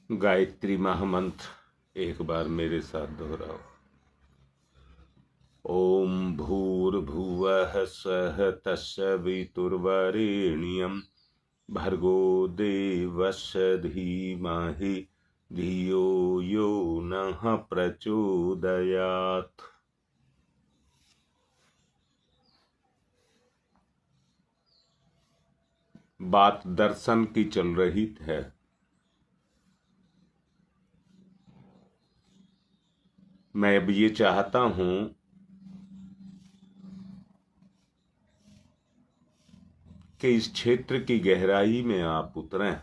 गायत्री महामंत्र एक बार मेरे साथ दोहराओ। ओम भूर्भुवः स्वः तत्सवितुर्वरेण्यं भर्गो देवस्य धीमहि धियो यो नः प्रचोदयात्। बात दर्शन की चल रही है। मैं अब ये चाहता हूं कि इस क्षेत्र की गहराई में आप उतरें।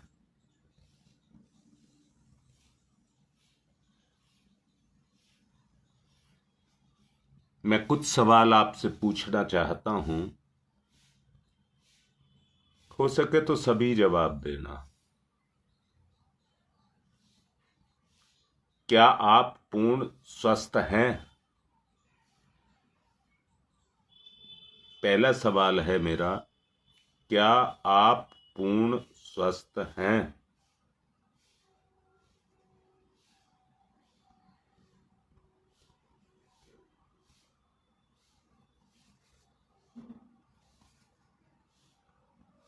मैं कुछ सवाल आपसे पूछना चाहता हूं, हो सके तो सभी जवाब देना। क्या आप पूर्ण स्वस्थ हैं? पहला सवाल है मेरा, क्या आप पूर्ण स्वस्थ हैं?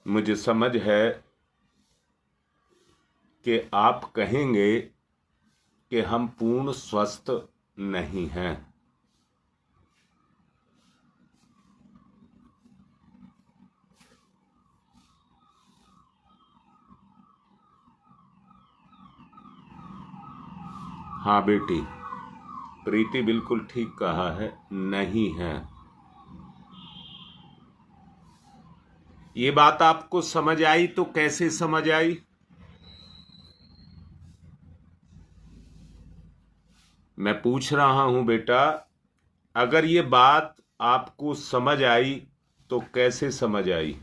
मुझे समझ है कि आप कहेंगे कि हम पूर्ण स्वस्थ नहीं हैं। हाँ बेटी, प्रीति बिल्कुल ठीक कहा है, नहीं है। ये बात आपको समझ आई तो कैसे समझ आई? मैं पूछ रहा हूं बेटा, अगर ये बात आपको समझ आई तो कैसे समझ आई?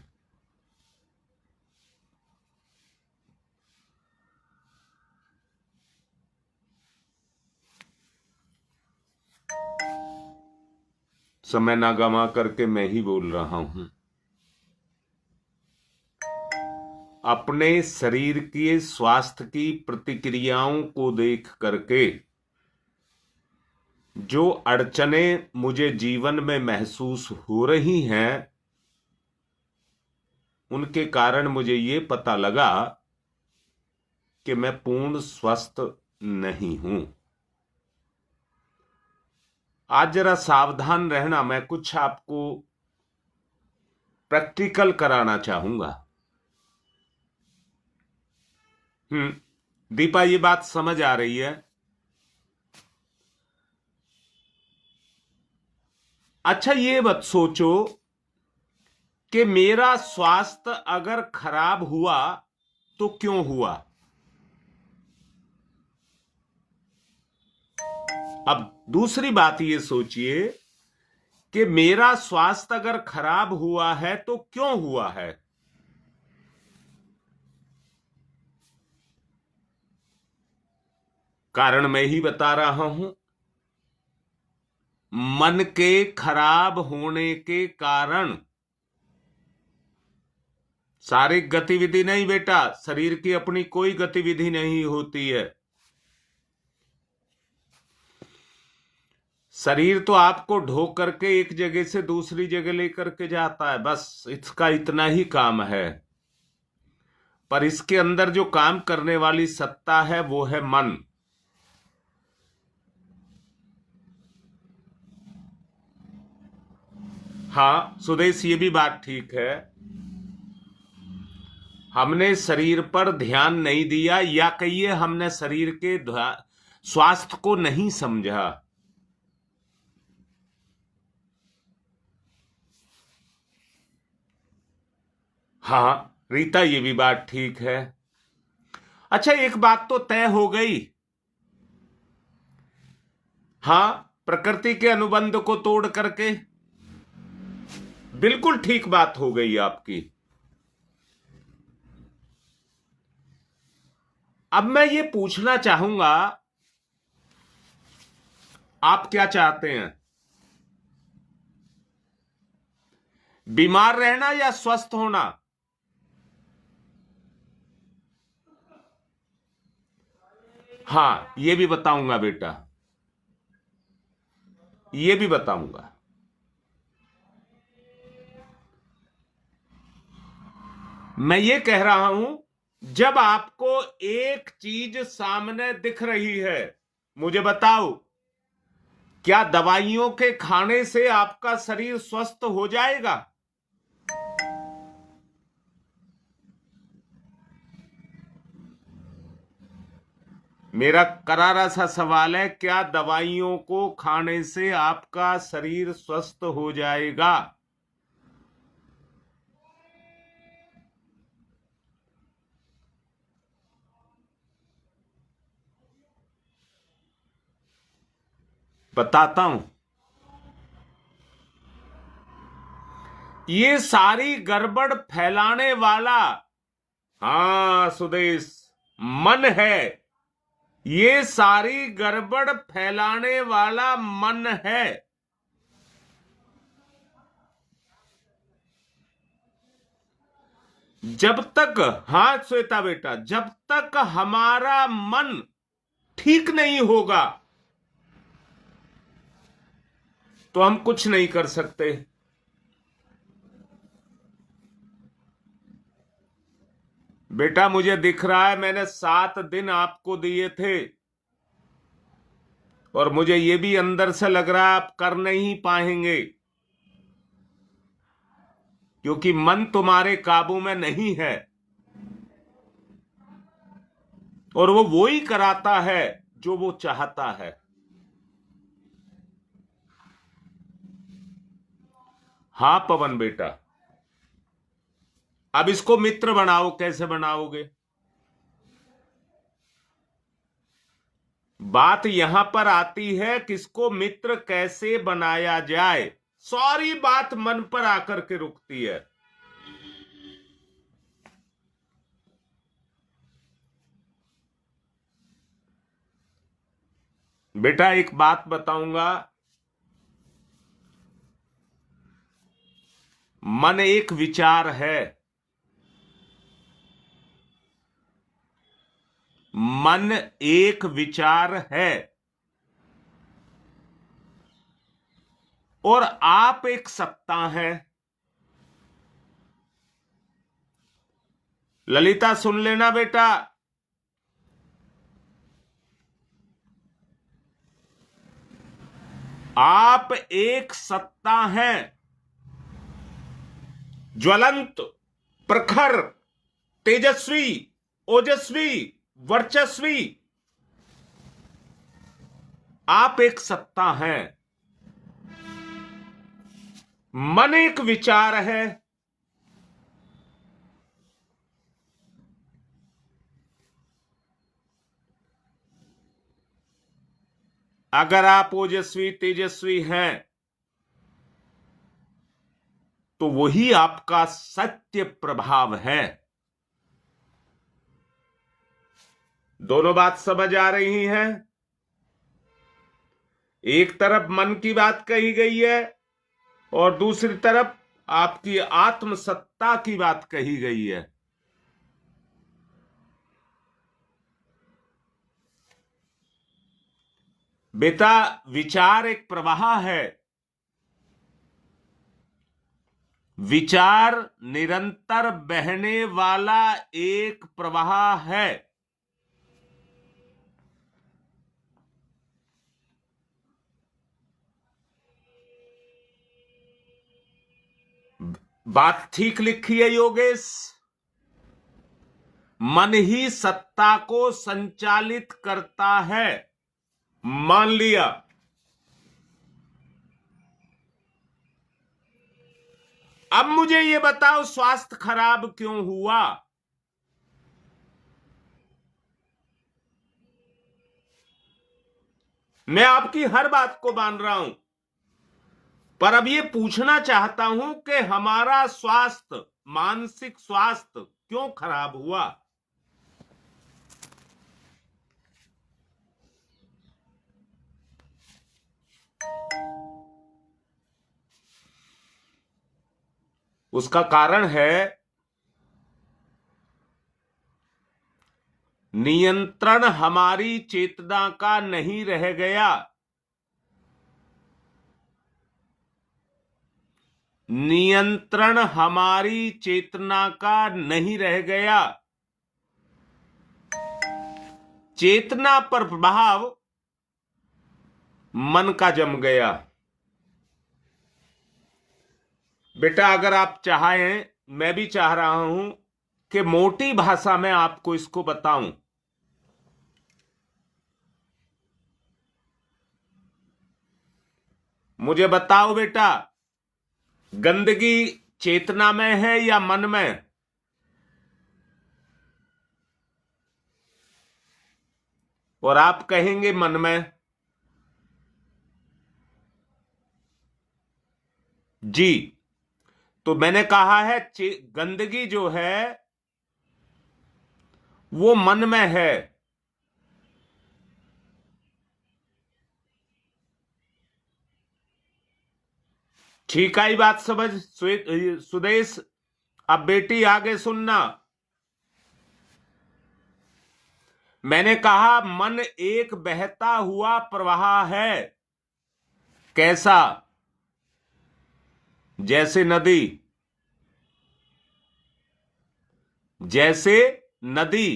समय ना गंवा करके मैं ही बोल रहा हूं। अपने शरीर के स्वास्थ्य की प्रतिक्रियाओं को देख करके जो अड़चनें मुझे जीवन में महसूस हो रही हैं, उनके कारण मुझे ये पता लगा कि मैं पूर्ण स्वस्थ नहीं हूं। आज जरा सावधान रहना, मैं कुछ आपको प्रैक्टिकल कराना चाहूंगा। दीपा, ये बात समझ आ रही है? अच्छा, ये मत सोचो कि मेरा स्वास्थ्य अगर खराब हुआ तो क्यों हुआ। अब दूसरी बात ये सोचिए कि मेरा स्वास्थ्य अगर खराब हुआ है तो क्यों हुआ है। कारण मैं ही बता रहा हूं। मन के खराब होने के कारण शारीरिक गतिविधि नहीं बेटा, शरीर की अपनी कोई गतिविधि नहीं होती है। शरीर तो आपको ढो करके एक जगह से दूसरी जगह लेकर के जाता है, बस इसका इतना ही काम है। पर इसके अंदर जो काम करने वाली सत्ता है वो है मन। हाँ सुदेश, ये भी बात ठीक है। हमने शरीर पर ध्यान नहीं दिया, या कहिए हमने शरीर के स्वास्थ्य को नहीं समझा। हाँ रीता, ये भी बात ठीक है। अच्छा, एक बात तो तय हो गई। हाँ, प्रकृति के अनुबंध को तोड़ करके बिल्कुल ठीक बात हो गई आपकी। अब मैं ये पूछना चाहूंगा, आप क्या चाहते हैं, बीमार रहना या स्वस्थ होना? हाँ, ये भी बताऊंगा बेटा, ये भी बताऊंगा। मैं ये कह रहा हूं, जब आपको एक चीज सामने दिख रही है, मुझे बताओ, क्या दवाइयों के खाने से आपका शरीर स्वस्थ हो जाएगा? मेरा करारा सा सवाल है, क्या दवाइयों को खाने से आपका शरीर स्वस्थ हो जाएगा? बताता हूं। ये सारी गड़बड़ फैलाने वाला, हाँ सुदेश, मन है। ये सारी गड़बड़ फैलाने वाला मन है। जब तक, हाँ श्वेता बेटा, जब तक हमारा मन ठीक नहीं होगा तो हम कुछ नहीं कर सकते। बेटा मुझे दिख रहा है, मैंने 7 दिन आपको दिए थे, और मुझे ये भी अंदर से लग रहा है आप कर नहीं पाएंगे, क्योंकि मन तुम्हारे काबू में नहीं है, और वो ही कराता है जो वो चाहता है। हाँ पवन बेटा, अब इसको मित्र बनाओ, कैसे बनाओगे? बात यहां पर आती है, किसको मित्र कैसे बनाया जाए। सारी बात मन पर आकर के रुकती है। बेटा एक बात बताऊंगा, मन एक विचार है। मन एक विचार है, और आप एक सत्ता हैं। ललिता सुन लेना बेटा, आप एक सत्ता हैं, ज्वलंत, प्रखर, तेजस्वी, ओजस्वी, वर्चस्वी। आप एक सत्ता हैं। मन एक विचार है। अगर आप ओजस्वी तेजस्वी हैं तो वही आपका सत्य प्रभाव है। दोनों बात समझ आ रही हैं? एक तरफ मन की बात कही गई है, और दूसरी तरफ आपकी आत्मसत्ता की बात कही गई है। बेटा विचार एक प्रवाह है। विचार निरंतर बहने वाला एक प्रवाह है। बात ठीक लिखी है योगेश। मन ही सत्ता को संचालित करता है। मान लिया। अब मुझे ये बताओ, स्वास्थ्य खराब क्यों हुआ? मैं आपकी हर बात को मान रहा हूं, पर अब ये पूछना चाहता हूं कि हमारा स्वास्थ्य, मानसिक स्वास्थ्य क्यों खराब हुआ? उसका कारण है नियंत्रण हमारी चेतना का नहीं रह गया। नियंत्रण हमारी चेतना का नहीं रह गया। चेतना पर प्रभाव मन का जम गया। बेटा अगर आप चाहें, मैं भी चाह रहा हूं कि मोटी भाषा में आपको इसको बताऊं। मुझे बताओ बेटा, गंदगी चेतना में है या मन में? और आप कहेंगे मन में। जी, तो मैंने कहा है गंदगी जो है वो मन में है। ठीक आई बात समझ सुदेश? अब बेटी आगे सुनना। मैंने कहा मन एक बहता हुआ प्रवाह है। कैसा? जैसे नदी। जैसे नदी।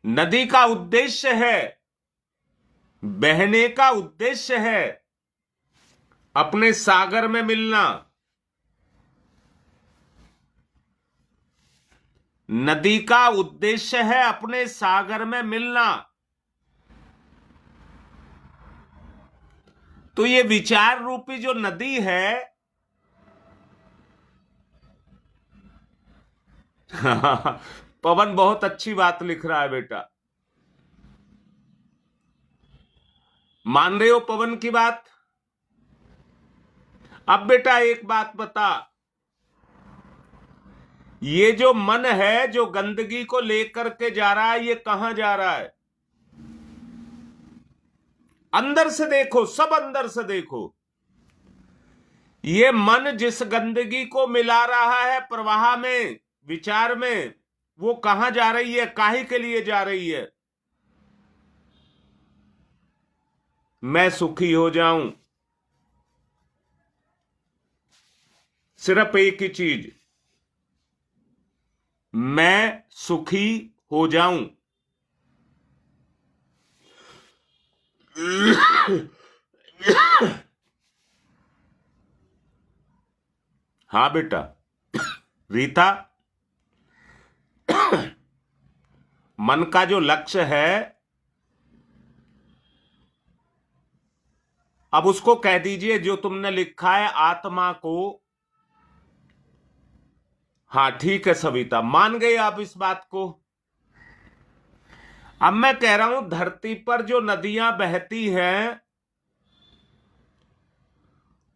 नदी का उद्देश्य है, बहने का उद्देश्य है अपने सागर में मिलना। नदी का उद्देश्य है अपने सागर में मिलना। तो ये विचार रूपी जो नदी है पवन बहुत अच्छी बात लिख रहा है बेटा। मान रहे हो पवन की बात? अब बेटा एक बात बता, ये जो मन है जो गंदगी को लेकर के जा रहा है, ये कहां जा रहा है? अंदर से देखो, सब अंदर से देखो। ये मन जिस गंदगी को मिला रहा है प्रवाह में, विचार में, वो कहां जा रही है? काहे के लिए जा रही है? मैं सुखी हो जाऊं। सिर्फ एक ही चीज, मैं सुखी हो जाऊं। हाँ बेटा। रीता, मन का जो लक्ष्य है, अब उसको कह दीजिए जो तुमने लिखा है आत्मा को। हाँ ठीक है सविता, मान गए आप इस बात को। अब मैं कह रहा हूं धरती पर जो नदियां बहती हैं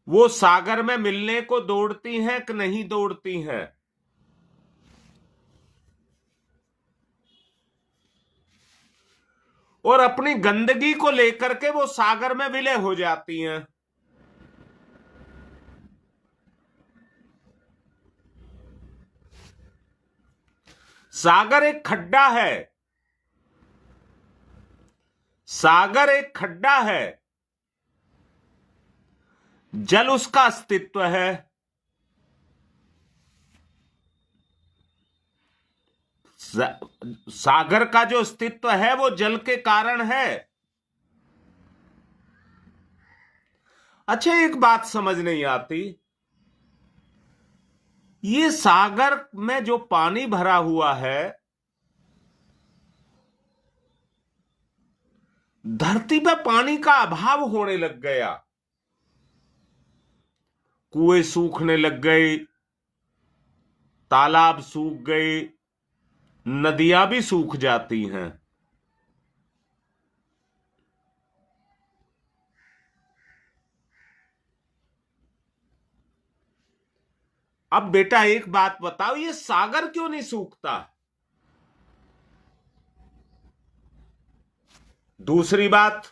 वो सागर में मिलने को दौड़ती हैं कि नहीं दौड़ती हैं? और अपनी गंदगी को लेकर के वो सागर में विलय हो जाती हैं। सागर एक खड्डा है। सागर एक खड्डा है। जल उसका अस्तित्व है। सागर का जो अस्तित्व है वो जल के कारण है। अच्छा एक बात समझ नहीं आती, ये सागर में जो पानी भरा हुआ है, धरती पर पानी का अभाव होने लग गया। कुएं सूखने लग गए, तालाब सूख गए, नदियां भी सूख जाती हैं। अब बेटा एक बात बताओ, ये सागर क्यों नहीं सूखता? दूसरी बात,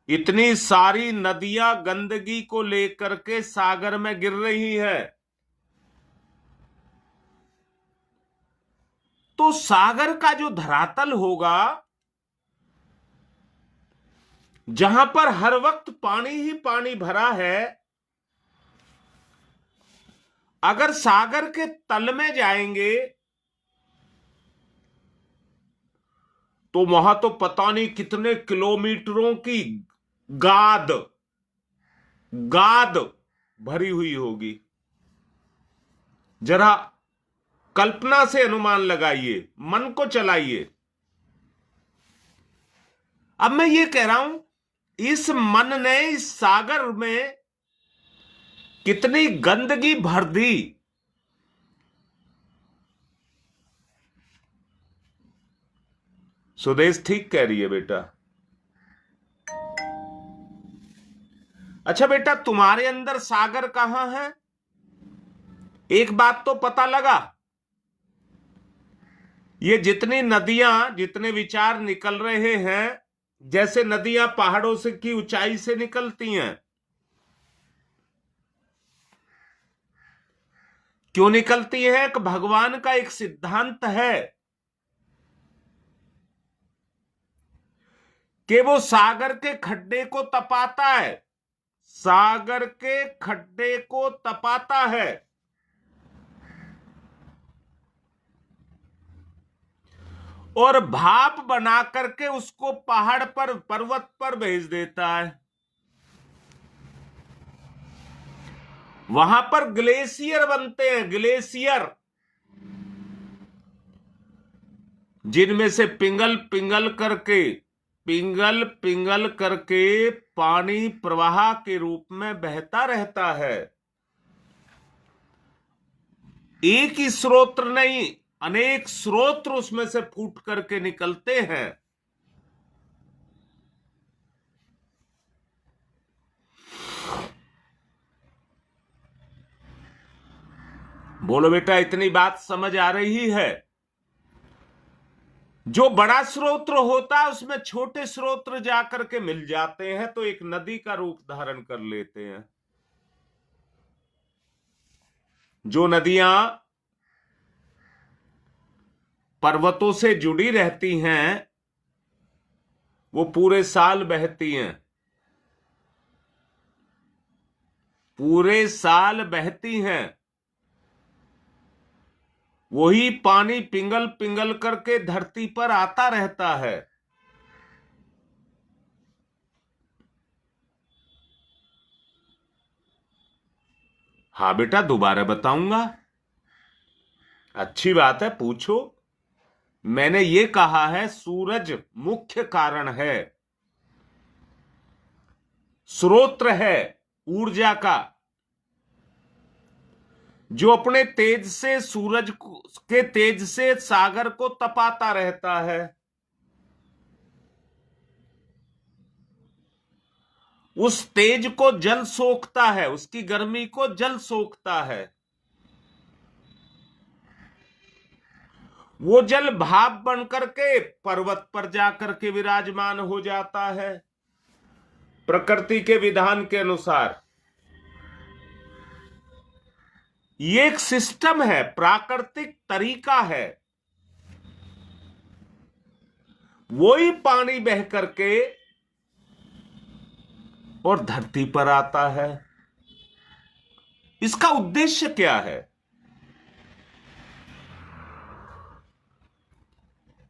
इतनी सारी नदियां गंदगी को लेकर के सागर में गिर रही हैं। तो सागर का जो धरातल होगा, जहां पर हर वक्त पानी ही पानी भरा है, अगर सागर के तल में जाएंगे तो वहां तो पता नहीं कितने किलोमीटरों की गाद गाद भरी हुई होगी। जरा कल्पना से अनुमान लगाइए, मन को चलाइए। अब मैं ये कह रहा हूं, इस मन ने इस सागर में कितनी गंदगी भर दी। सुदेश ठीक कह रही है बेटा। अच्छा बेटा, तुम्हारे अंदर सागर कहां है? एक बात तो पता लगा, ये जितनी नदियां, जितने विचार निकल रहे हैं, जैसे नदियां पहाड़ों से की ऊंचाई से निकलती हैं, क्यों निकलती है? कि भगवान का एक सिद्धांत है कि वो सागर के खड्डे को तपाता है, सागर के खड्डे को तपाता है, और भाप बना करके उसको पहाड़ पर, पर्वत पर भेज देता है। वहां पर ग्लेशियर बनते हैं, ग्लेशियर, जिनमें से पिंगल पिंगल करके पानी प्रवाह के रूप में बहता रहता है। एक ही स्रोत नहीं, अनेक स्रोत उसमें से फूट करके निकलते हैं। बोलो बेटा, इतनी बात समझ आ रही है? जो बड़ा स्रोत होता है उसमें छोटे स्रोत जाकर के मिल जाते हैं, तो एक नदी का रूप धारण कर लेते हैं। जो नदियां पर्वतों से जुड़ी रहती हैं वो पूरे साल बहती हैं, पूरे साल बहती हैं। वही पानी पिंगल पिंगल करके धरती पर आता रहता है। हाँ बेटा, दोबारा बताऊंगा। अच्छी बात है, पूछो। मैंने ये कहा है सूरज मुख्य कारण है, स्रोत है ऊर्जा का, जो अपने तेज से, सूरज के तेज से सागर को तपाता रहता है। उस तेज को जल सोखता है, उसकी गर्मी को जल सोखता है। वो जल भाप बनकर के पर्वत पर जाकर के विराजमान हो जाता है, प्रकृति के विधान के अनुसार। ये एक सिस्टम है, प्राकृतिक तरीका है। वही पानी बह करके और धरती पर आता है। इसका उद्देश्य क्या है?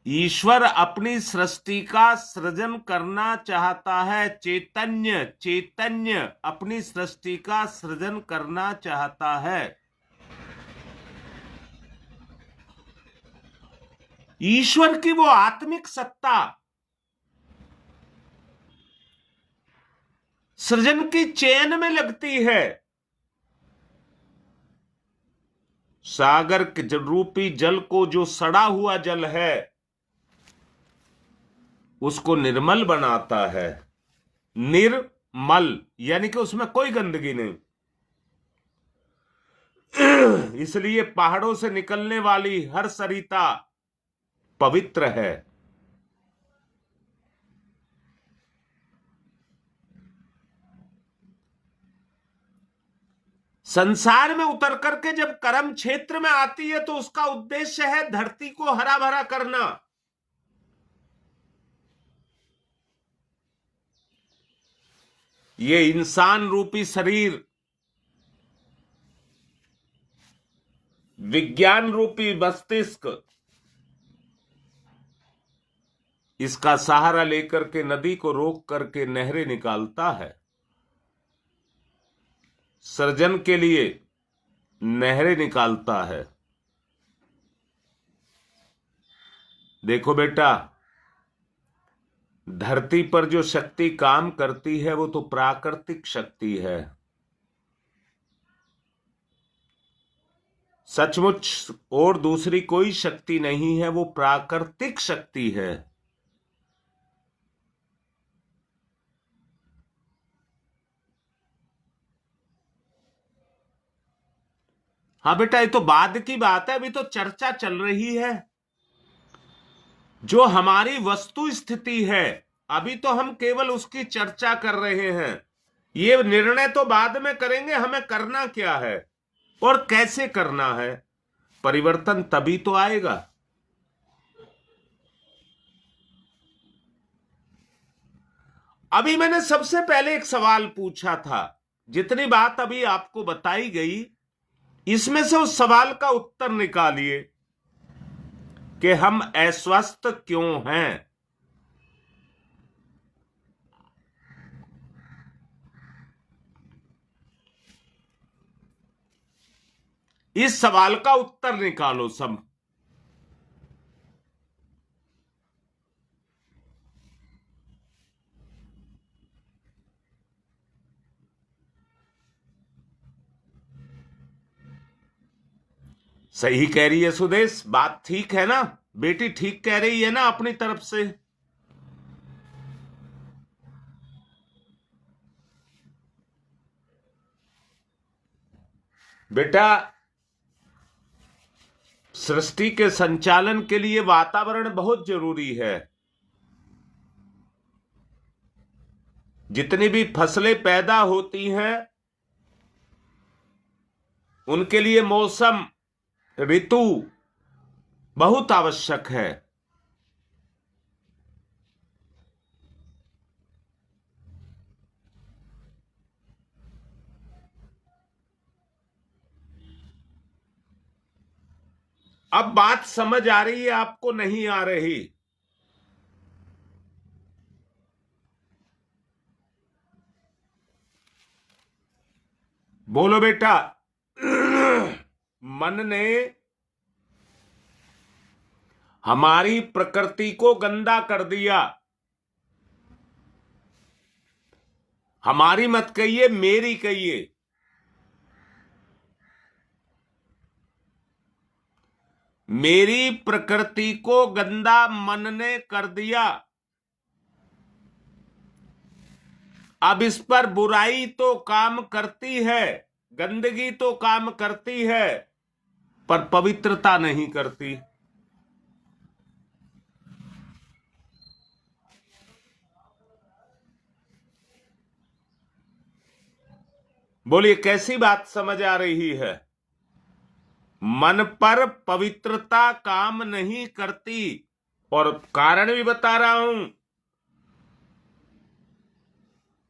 ईश्वर अपनी सृष्टि का सृजन करना चाहता है। चैतन्य, चैतन्य अपनी सृष्टि का सृजन करना चाहता है। ईश्वर की वो आत्मिक सत्ता सृजन की चेन में लगती है। सागर के रूपी जल को, जो सड़ा हुआ जल है, उसको निर्मल बनाता है। निर्मल यानी कि उसमें कोई गंदगी नहीं। इसलिए पहाड़ों से निकलने वाली हर सरिता पवित्र है। संसार में उतर करके जब कर्म क्षेत्र में आती है तो उसका उद्देश्य है धरती को हरा भरा करना। ये इंसान रूपी शरीर, विज्ञान रूपी मस्तिष्क, इसका सहारा लेकर के नदी को रोक करके नहरें निकालता है। सृजन के लिए नहरें निकालता है। देखो बेटा, धरती पर जो शक्ति काम करती है वो तो प्राकृतिक शक्ति है। सचमुच और दूसरी कोई शक्ति नहीं है, वो प्राकृतिक शक्ति है। हाँ बेटा, ये तो बाद की बात है, अभी तो चर्चा चल रही है। जो हमारी वस्तु स्थिति है अभी तो हम केवल उसकी चर्चा कर रहे हैं। ये निर्णय तो बाद में करेंगे हमें करना क्या है और कैसे करना है। परिवर्तन तभी तो आएगा। अभी मैंने सबसे पहले एक सवाल पूछा था, जितनी बात अभी आपको बताई गई इसमें से उस सवाल का उत्तर निकालिए कि हम अस्वस्थ क्यों हैं। इस सवाल का उत्तर निकालो सब। सही कह रही है सुदेश, बात ठीक है ना? बेटी ठीक कह रही है ना अपनी तरफ से? बेटा, सृष्टि के संचालन के लिए वातावरण बहुत जरूरी है। जितनी भी फसलें पैदा होती हैं उनके लिए मौसम, ऋतु बहुत आवश्यक है। अब बात समझ आ रही है आपको, नहीं आ रही? बोलो बेटा। मन ने हमारी प्रकृति को गंदा कर दिया। हमारी मत कहिए, मेरी कहिए। मेरी प्रकृति को गंदा मन ने कर दिया। अब इस पर बुराई तो काम करती है, गंदगी तो काम करती है, पर पवित्रता नहीं करती। बोलिए, कैसी बात समझ आ रही है? मन पर पवित्रता काम नहीं करती, और कारण भी बता रहा हूं।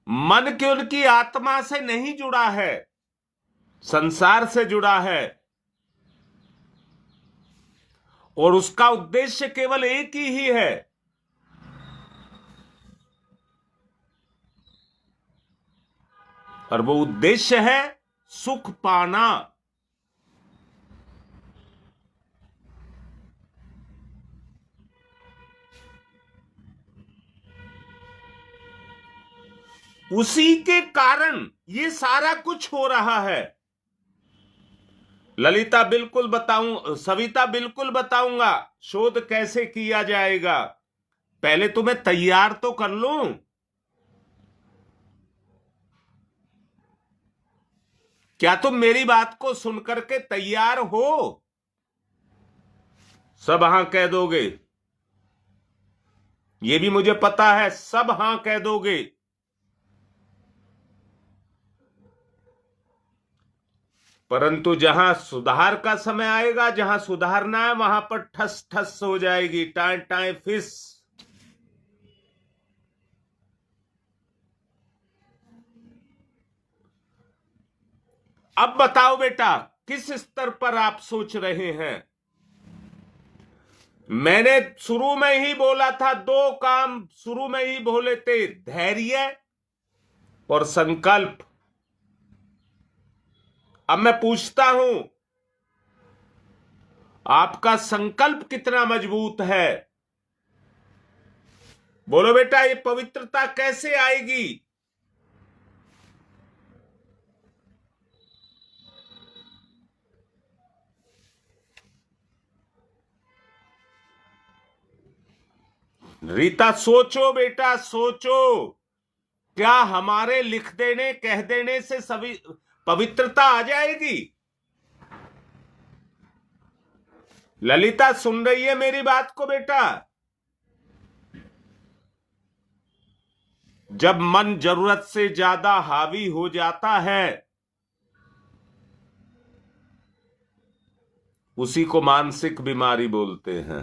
मन की उनकी आत्मा से नहीं जुड़ा है, संसार से जुड़ा है, और उसका उद्देश्य केवल एक ही है, और वो उद्देश्य है सुख पाना। उसी के कारण ये सारा कुछ हो रहा है। ललिता बिल्कुल बताऊं, सविता बिल्कुल बताऊंगा शोध कैसे किया जाएगा। पहले तुम्हें तैयार तो कर लूं। क्या तुम मेरी बात को सुनकर के तैयार हो? सब हां कह दोगे, ये भी मुझे पता है, सब हां कह दोगे। परंतु जहां सुधार का समय आएगा, जहां सुधारना है, वहां पर ठस ठस हो जाएगी, टाए टाए फिस। अब बताओ बेटा, किस स्तर पर आप सोच रहे हैं? मैंने शुरू में ही बोला था, दो काम शुरू में ही बोले थे, धैर्य और संकल्प। अब मैं पूछता हूं, आपका संकल्प कितना मजबूत है? बोलो बेटा, ये पवित्रता कैसे आएगी? रीता सोचो बेटा, सोचो। क्या हमारे लिख देने, कह देने से सभी पवित्रता आ जाएगी? ललिता सुन रही है मेरी बात को बेटा? जब मन जरूरत से ज्यादा हावी हो जाता है, उसी को मानसिक बीमारी बोलते हैं।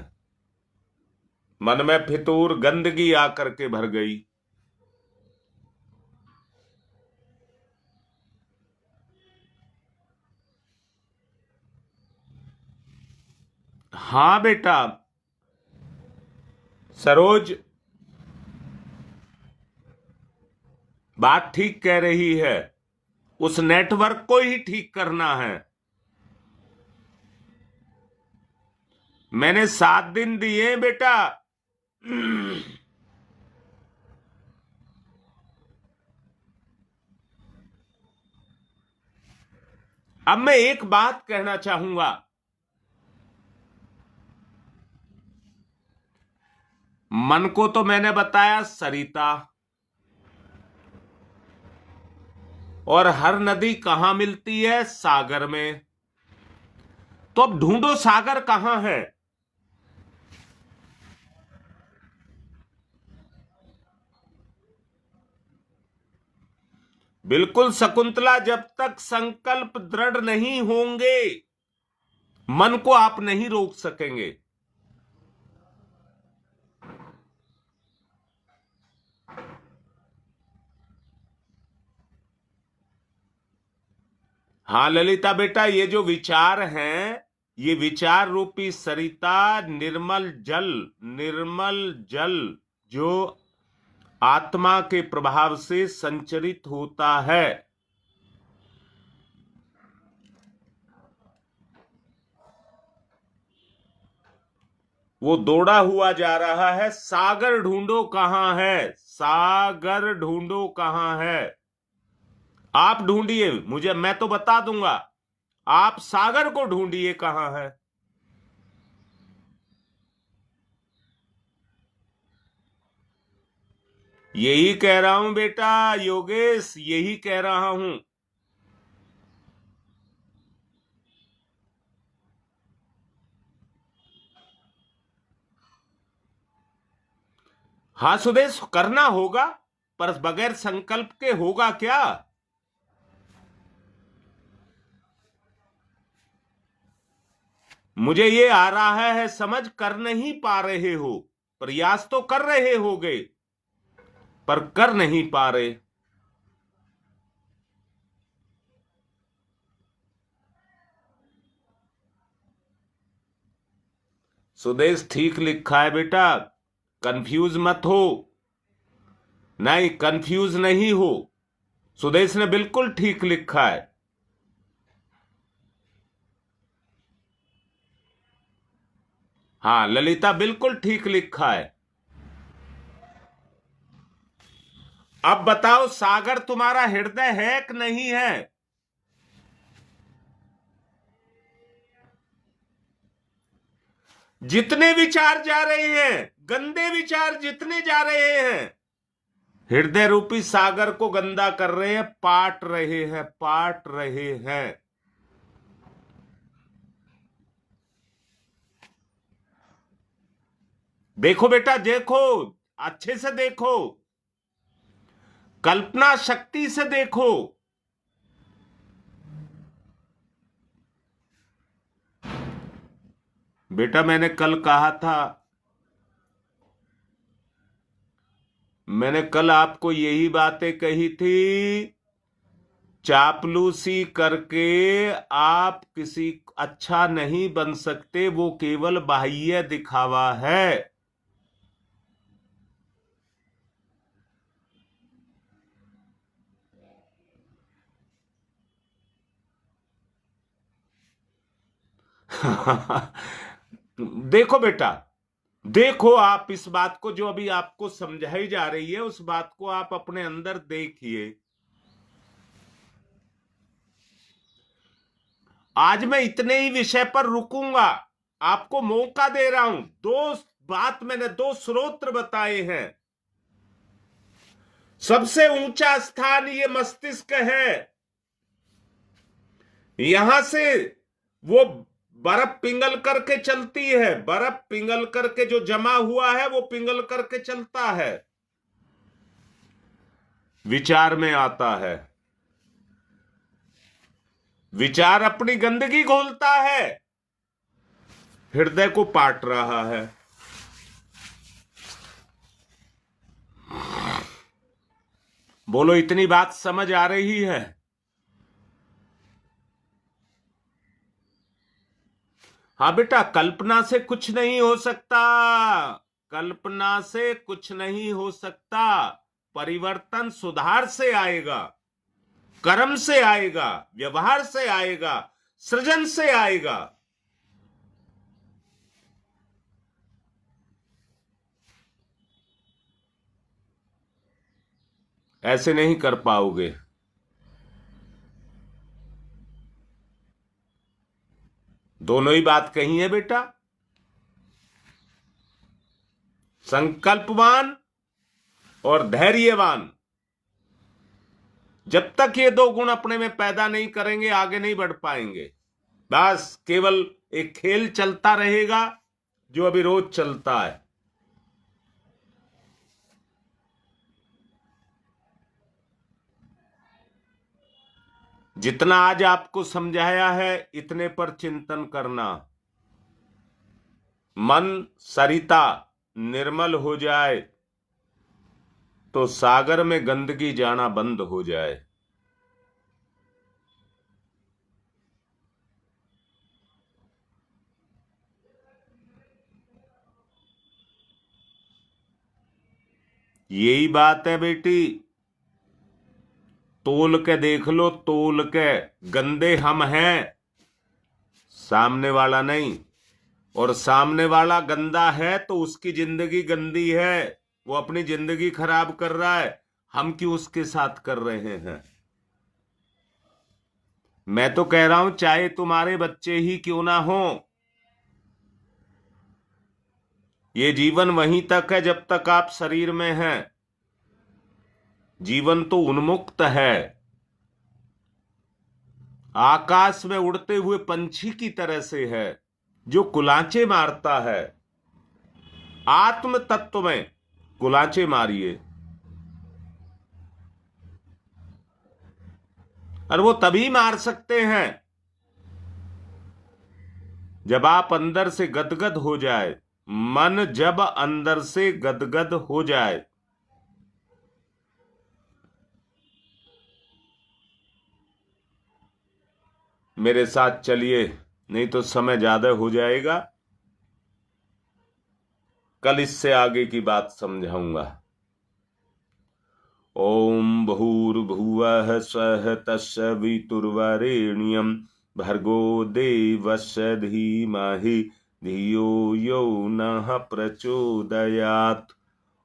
मन में फितूर गंदगी आकर के भर गई। हां बेटा, सरोज बात ठीक कह रही है। उस नेटवर्क को ही ठीक करना है। मैंने 7 दिन दिए बेटा। अब मैं एक बात कहना चाहूंगा। मन को तो मैंने बताया सरिता, और हर नदी कहां मिलती है? सागर में। तो अब ढूंढो सागर कहां है। बिल्कुल शकुंतला, जब तक संकल्प दृढ़ नहीं होंगे, मन को आप नहीं रोक सकेंगे। हाँ ललिता बेटा, ये जो विचार हैं, ये विचार रूपी सरिता निर्मल जल जो आत्मा के प्रभाव से संचरित होता है, वो दौड़ा हुआ जा रहा है। सागर ढूंढो कहां है, सागर ढूंढो कहां है। आप ढूंढिए, मुझे, मैं तो बता दूंगा। आप सागर को ढूंढिए कहां है। यही कह रहा हूं बेटा योगेश, यही कह रहा हूं। हाँ सुदेश, करना होगा, पर बगैर संकल्प के होगा क्या? मुझे ये आ रहा है समझ, कर नहीं पा रहे हो। प्रयास तो कर रहे होगे, पर कर नहीं पा रहे। सुदेश ठीक लिखा है बेटा, कंफ्यूज मत हो। नहीं, कंफ्यूज नहीं हो। सुदेश ने बिल्कुल ठीक लिखा है। हाँ ललिता, बिल्कुल ठीक लिखा है। अब बताओ, सागर तुम्हारा हृदय है कि नहीं है? जितने विचार जा रहे हैं, गंदे विचार जितने जा रहे हैं, हृदय रूपी सागर को गंदा कर रहे हैं, पाट रहे हैं, पाट रहे हैं। देखो बेटा, देखो, अच्छे से देखो, कल्पना शक्ति से देखो। बेटा मैंने कल कहा था, मैंने कल आपको यही बातें कही थी। चापलूसी करके आप किसी अच्छा नहीं बन सकते, वो केवल बाह्य दिखावा है। देखो बेटा, देखो आप इस बात को, जो अभी आपको समझाई जा रही है उस बात को आप अपने अंदर देखिए। आज मैं इतने ही विषय पर रुकूंगा, आपको मौका दे रहा हूं। मैंने दो स्रोत बताए हैं। सबसे ऊंचा स्थान ये मस्तिष्क है। यहां से वो बर्फ पिघल करके चलती है, बर्फ पिघल करके जो जमा हुआ है वो पिघल करके चलता है, विचार में आता है। विचार अपनी गंदगी घोलता है, हृदय को पाट रहा है। बोलो, इतनी बात समझ आ रही है? हाँ बेटा, कल्पना से कुछ नहीं हो सकता, कल्पना से कुछ नहीं हो सकता। परिवर्तन सुधार से आएगा, कर्म से आएगा, व्यवहार से आएगा, सृजन से आएगा। ऐसे नहीं कर पाओगे। दोनों ही बात कही है बेटा। संकल्पवान और धैर्यवान, जब तक ये दो गुण अपने में पैदा नहीं करेंगे आगे नहीं बढ़ पाएंगे। बस केवल एक खेल चलता रहेगा जो अभी रोज चलता है। जितना आज आपको समझाया है इतने पर चिंतन करना। मन सरिता निर्मल हो जाए तो सागर में गंदगी जाना बंद हो जाए। यही बात है बेटी। तोल के देख लो, तोल के। गंदे हम हैं, सामने वाला नहीं। और सामने वाला गंदा है तो उसकी जिंदगी गंदी है, वो अपनी जिंदगी खराब कर रहा है। हम क्यों उसके साथ कर रहे हैं? मैं तो कह रहा हूं, चाहे तुम्हारे बच्चे ही क्यों ना हो, ये जीवन वहीं तक है जब तक आप शरीर में हैं। जीवन तो उन्मुक्त है, आकाश में उड़ते हुए पंछी की तरह से है जो कुलांचे मारता है। आत्म तत्व में कुलांचे मारिए, और वो तभी मार सकते हैं जब आप अंदर से गदगद हो जाए। मन जब अंदर से गदगद हो जाए, मेरे साथ चलिए, नहीं तो समय ज्यादा हो जाएगा। कल इससे आगे की बात समझाऊंगा। ओम भूर्भुवः स्वः तत्सवितुर्वरेण्यं भर्गो देवस्य धीमहि धियो यो नः प्रचोदयात्।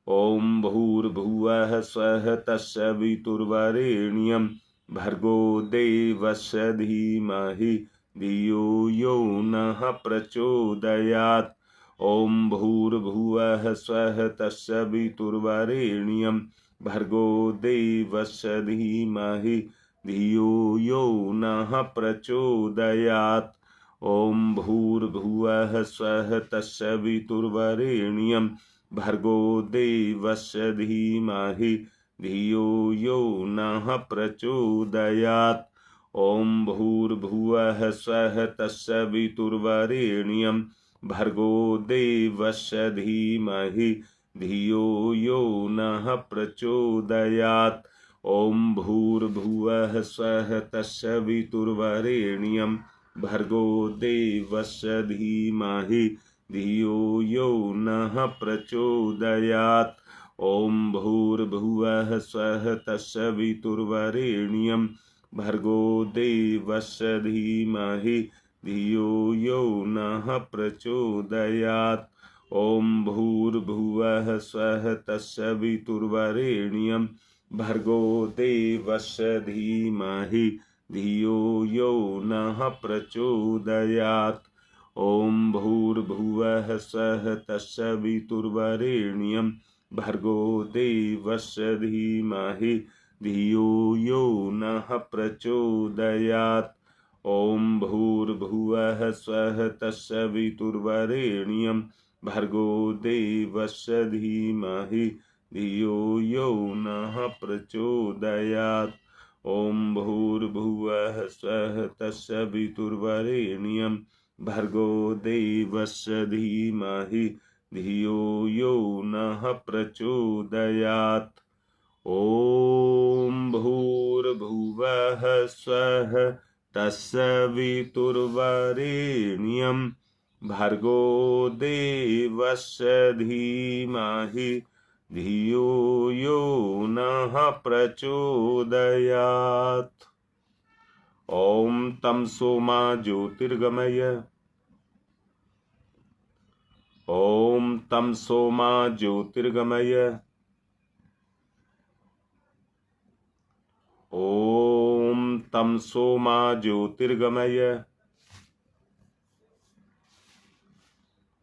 ओम भूर्भुवः स्वः तत्सवितुर्वरेण्यं भर्गो देवस्य धीमहि धियो यो नः प्रचोदयात्। ओम भूर्भुवः स्वः तत्सवितुर्वरेण्यं भर्गो देवस्य धीमहि धियो यो नः प्रचोदयात्। ओम भूर्भुवः स्वः तत्सवितुर्वरेण्यं भर्गो देवस्य धीमहि धियो यो नः प्रचोदयात्। ओम भूर्भुवः स्वः तत्सवितुर्वरेण्यं भर्गो देवस्य धीमहि धियो यो नः प्रचोदयात्। ओम भूर्भुवः स्वः तत्सवितुर्वरेण्यं भर्गो देवस्य धीमहि धियो यो नः प्रचोदयात्। ओम भूर्भुवः स्वः तत्सवितुर्वरेण्यं भर्गो देवस्य धीमहि धियो यो नः प्रचोदयात्। ओम भूर्भुवः स्वः तत्सवितुर्वरेण्यं भर्गो देवस्य धीमहि धियो यो नः प्रचोदयात्। ओम भूर्भुवः स्वः तत्सवितुर्वरेण्यं भर्गो देवस्य धीमहि धियो यो नः प्रचोदयात्। ओम भूर्भुवः स्वः तत्सवितुर्वरेण्यं भर्गो देवस्य धीमहि धियो यो नः प्रचोदयात्। ओम भूर्भुवः स्वः तत्सवितुर्वरेण्यं भर्गो देवस्य धीमहि धियो यो नः प्रचोदयात्। ओम भूर्भुवः स्वः तत्सवितुर्वरेण्यं भर्गो देवस्य धीमहि धियो यो नः प्रचोदयात्। ओम तमसो मा ज्योतिर्गमय। ओम तमसो मा ज्योतिर्गमय। ओम तमसो मा ज्योतिर्गमय।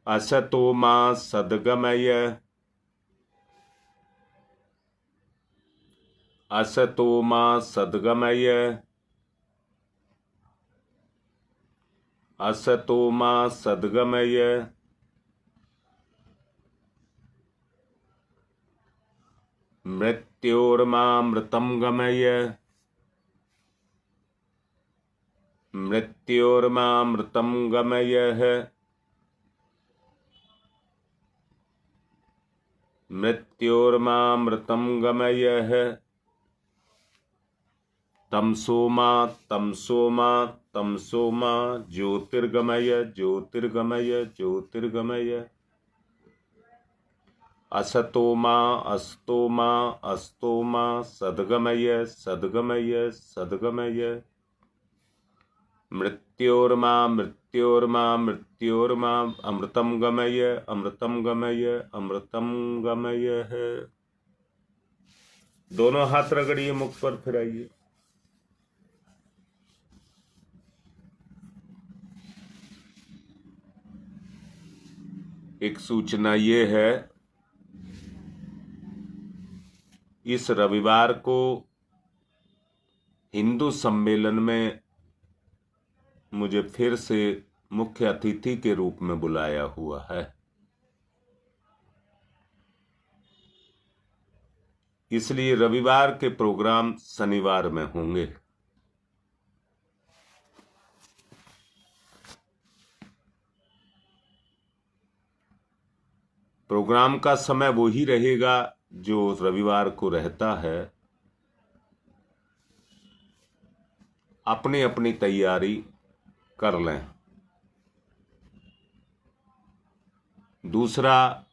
असतो मा सद्गमय। असतो मा सद्गमय। असतो मा सद्गमय। मृत्योर्मामृतं गमय। मृत्योर्मामृतं गमयः। मृत्योर्मामृतं गमयः। तमसो मा तमसो मा तमसो मा ज्योतिर्गमय ज्योतिर्गमय ज्योतिर्गमय। असतो मा अस्तो मा अस्तो मा सद्गमय सद्गमय सद्गमय। मृत्योर्मा मृत्योर्मा मृत्योर्मा अमृतं गमय अमृतं गमय अमृतं गमय है। दोनों हाथ रगड़िए, मुख पर फिराइए। एक सूचना ये है, इस रविवार को हिंदू सम्मेलन में मुझे फिर से मुख्य अतिथि के रूप में बुलाया हुआ है। इसलिए रविवार के प्रोग्राम शनिवार में होंगे। प्रोग्राम का समय वो ही रहेगा जो रविवार को रहता है। अपनी अपनी तैयारी कर लें। दूसरा,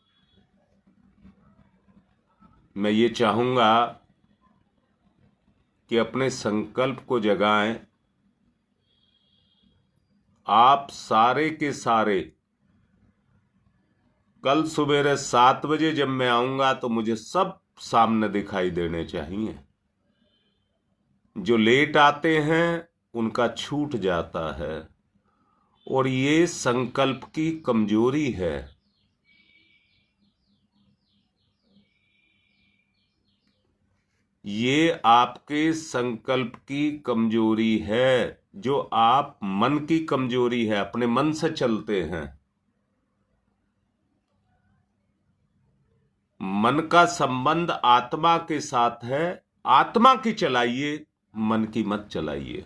मैं ये चाहूंगा कि अपने संकल्प को जगाएं। आप सारे के सारे कल सुबह 7 बजे जब मैं आऊंगा तो मुझे सब सामने दिखाई देने चाहिए। जो लेट आते हैं उनका छूट जाता है, और ये संकल्प की कमजोरी है। ये आपके संकल्प की कमजोरी है, जो आप मन की कमजोरी है, अपने मन से चलते हैं। मन का संबंध आत्मा के साथ है। आत्मा की चलाइए, मन की मत चलाइए।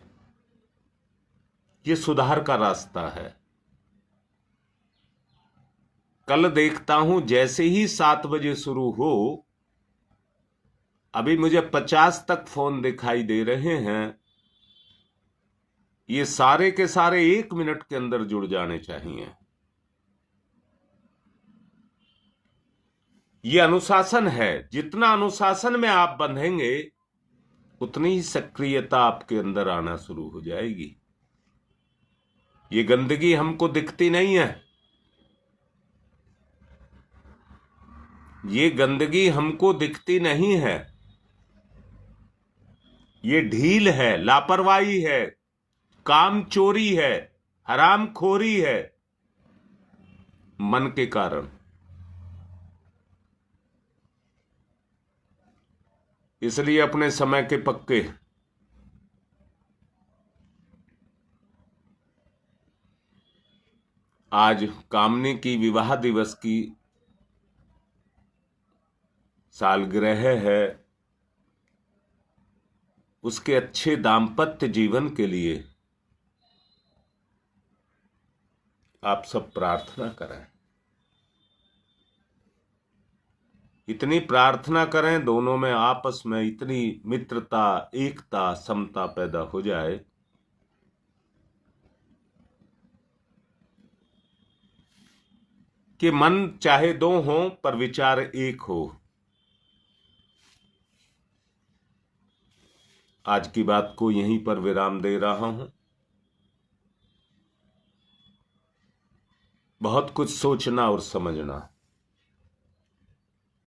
ये सुधार का रास्ता है। कल देखता हूं जैसे ही 7 बजे शुरू हो, अभी मुझे 50 तक फोन दिखाई दे रहे हैं। ये सारे के सारे 1 मिनट के अंदर जुड़ जाने चाहिए। ये अनुशासन है। जितना अनुशासन में आप बंधेंगे उतनी ही सक्रियता आपके अंदर आना शुरू हो जाएगी। ये गंदगी हमको दिखती नहीं है, ये गंदगी हमको दिखती नहीं है। ये ढील है, लापरवाही है, काम चोरी है, हरामखोरी है, मन के कारण। इसलिए अपने समय के पक्के। आज कामनी की विवाह दिवस की सालगिरह है। उसके अच्छे दाम्पत्य जीवन के लिए आप सब प्रार्थना करें। इतनी प्रार्थना करें दोनों में आपस में इतनी मित्रता, एकता, समता पैदा हो जाए कि मन चाहे दो हो पर विचार एक हो। आज की बात को यहीं पर विराम दे रहा हूं। बहुत कुछ सोचना और समझना।